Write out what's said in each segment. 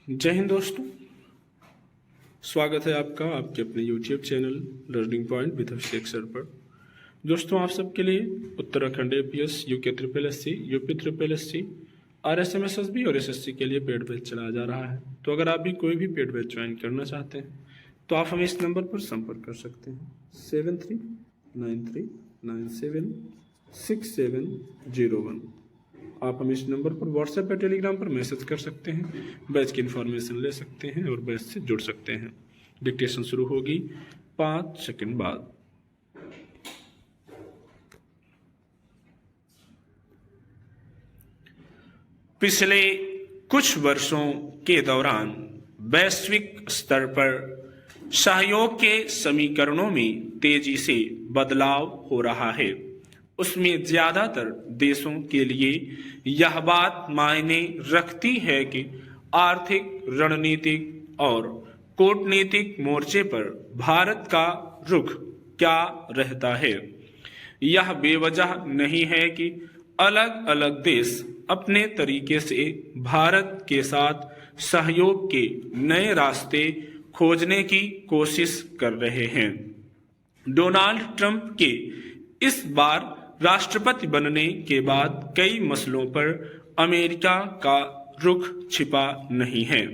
जय हिंद दोस्तों, स्वागत है आपका आपके अपने YouTube channel learning point with Abhishek sir पर। दोस्तों, आप सबके लिए Uttarakhand APS, UK SSSC, UP SSSC, RSMSSB और SSC के लिए पेड बैच चलाया जा रहा है। तो अगर आप भी कोई भी पेड बैच ज्वाइन करना चाहते हैं तो आप हमें इस नंबर पर संपर्क कर सकते हैं 7393976701। आप हमें इस नंबर पर व्हाट्सएप या टेलीग्राम पर मैसेज कर सकते हैं, बैच की इन्फॉर्मेशन ले सकते हैं और बैच से जुड़ सकते हैं। डिक्टेशन शुरू होगी 5 सेकंड बाद। पिछले कुछ वर्षों के दौरान वैश्विक स्तर पर सहयोग के समीकरणों में तेजी से बदलाव हो रहा है। उसमें ज्यादातर देशों के लिए यह बात मायने रखती है कि आर्थिक, रणनीतिक और कूटनीतिक मोर्चे पर भारत का रुख क्या रहता है। यह बेवजह नहीं है कि अलग अलग देश अपने तरीके से भारत के साथ सहयोग के नए रास्ते खोजने की कोशिश कर रहे हैं। डोनाल्ड ट्रंप के इस बार राष्ट्रपति बनने के बाद कई मसलों पर अमेरिका का रुख छिपा नहीं है।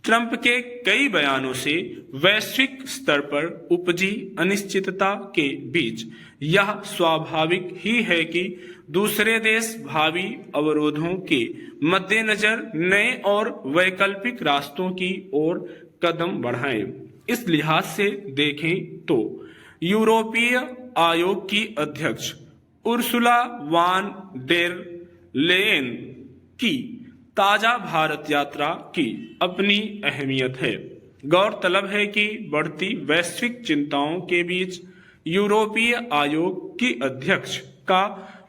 ट्रंप के कई बयानों से वैश्विक स्तर पर उपजी अनिश्चितता के बीच यह स्वाभाविक ही है कि दूसरे देश भावी अवरोधों के मद्देनजर नए और वैकल्पिक रास्तों की ओर कदम बढ़ाएं। इस लिहाज से देखें तो यूरोपीय आयोग की अध्यक्ष उर्सुला वान डेर लेयन की ताजा भारत यात्रा की अपनी अहमियत है। गौरतलब है कि बढ़ती वैश्विक चिंताओं के बीच यूरोपीय आयोग की अध्यक्ष का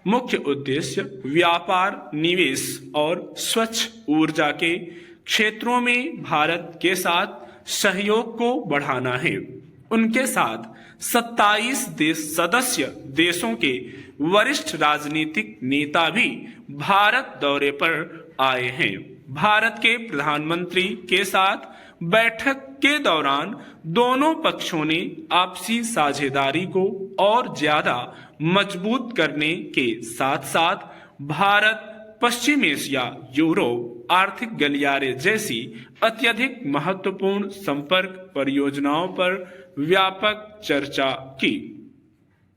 मुख्य उद्देश्य व्यापार, निवेश और स्वच्छ ऊर्जा के क्षेत्रों में भारत के साथ सहयोग को बढ़ाना है। उनके साथ 27 सदस्य देशों के वरिष्ठ राजनीतिक नेता भी भारत दौरे पर आए हैं। भारत के प्रधानमंत्री के साथ बैठक के दौरान दोनों पक्षों ने आपसी साझेदारी को और ज्यादा मजबूत करने के साथ साथ भारत, पश्चिम एशिया, यूरोप आर्थिक गलियारे जैसी अत्यधिक महत्वपूर्ण संपर्क परियोजनाओं पर व्यापक चर्चा की।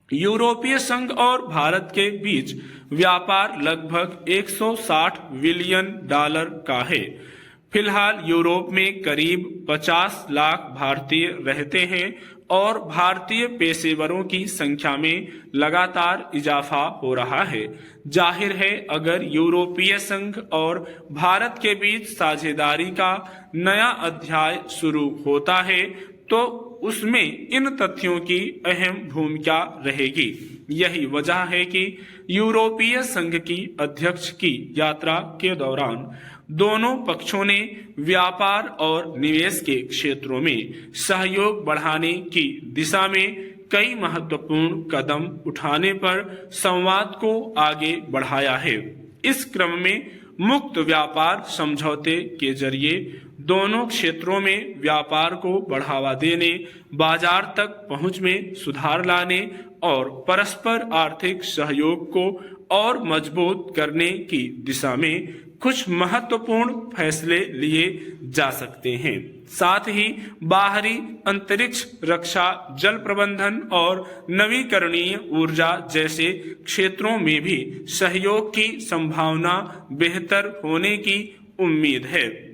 यूरोपीय संघ और भारत के बीच व्यापार लगभग 160 बिलियन डॉलर का है। फिलहाल यूरोप में करीब 50 लाख भारतीय रहते हैं और भारतीय पेशेवरों की संख्या में लगातार इजाफा हो रहा है। जाहिर है, अगर यूरोपीय संघ और भारत के बीच साझेदारी का नया अध्याय शुरू होता है तो उसमें इन तथ्यों की अहम भूमिका रहेगी। यही वजह है कि यूरोपीय संघ की अध्यक्ष की यात्रा के दौरान दोनों पक्षों ने व्यापार और निवेश के क्षेत्रों में सहयोग बढ़ाने की दिशा में कई महत्वपूर्ण कदम उठाने पर संवाद को आगे बढ़ाया है। इस क्रम में मुक्त व्यापार समझौते के जरिए दोनों क्षेत्रों में व्यापार को बढ़ावा देने, बाजार तक पहुंच में सुधार लाने और परस्पर आर्थिक सहयोग को और मजबूत करने की दिशा में कुछ महत्वपूर्ण फैसले लिए जा सकते हैं। साथ ही बाहरी अंतरिक्ष, रक्षा, जल प्रबंधन और नवीकरणीय ऊर्जा जैसे क्षेत्रों में भी सहयोग की संभावना बेहतर होने की उम्मीद है।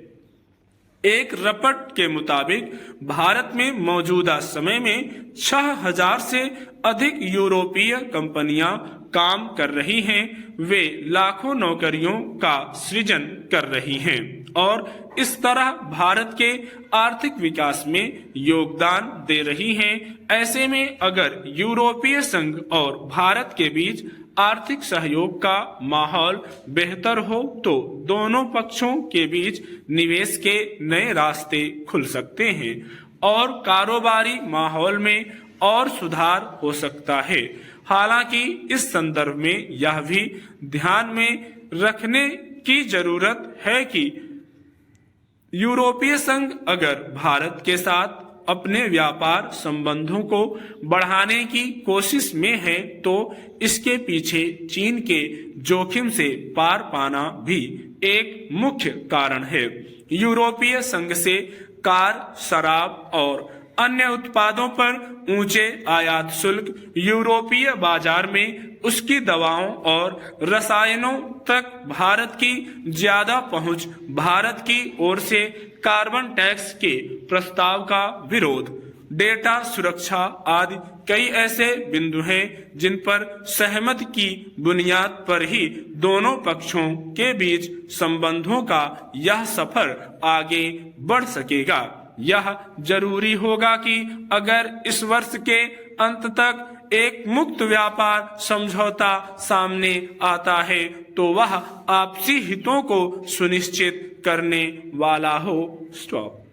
एक रिपोर्ट के मुताबिक भारत में मौजूदा समय में 6000 से अधिक यूरोपीय कंपनियां काम कर रही हैं। वे लाखों नौकरियों का सृजन कर रही हैं और इस तरह भारत के आर्थिक विकास में योगदान दे रही हैं। ऐसे में अगर यूरोपीय संघ और भारत के बीच आर्थिक सहयोग का माहौल बेहतर हो तो दोनों पक्षों के बीच निवेश के नए रास्ते खुल सकते हैं और कारोबारी माहौल में और सुधार हो सकता है। हालांकि इस संदर्भ में यह भी ध्यान में रखने की जरूरत है कि यूरोपीय संघ अगर भारत के साथ अपने व्यापार संबंधों को बढ़ाने की कोशिश में है तो इसके पीछे चीन के जोखिम से पार पाना भी एक मुख्य कारण है। यूरोपीय संघ से कार, शराब और अन्य उत्पादों पर ऊंचे आयात शुल्क, यूरोपीय बाजार में उसकी दवाओं और रसायनों तक भारत की ज्यादा पहुंच, भारत की ओर से कार्बन टैक्स के प्रस्ताव का विरोध, डेटा सुरक्षा आदि कई ऐसे बिंदु हैं जिन पर सहमति की बुनियाद पर ही दोनों पक्षों के बीच संबंधों का यह सफर आगे बढ़ सकेगा। यह जरूरी होगा कि अगर इस वर्ष के अंत तक एक मुक्त व्यापार समझौता सामने आता है तो वह आपसी हितों को सुनिश्चित करने वाला हो। स्टॉप।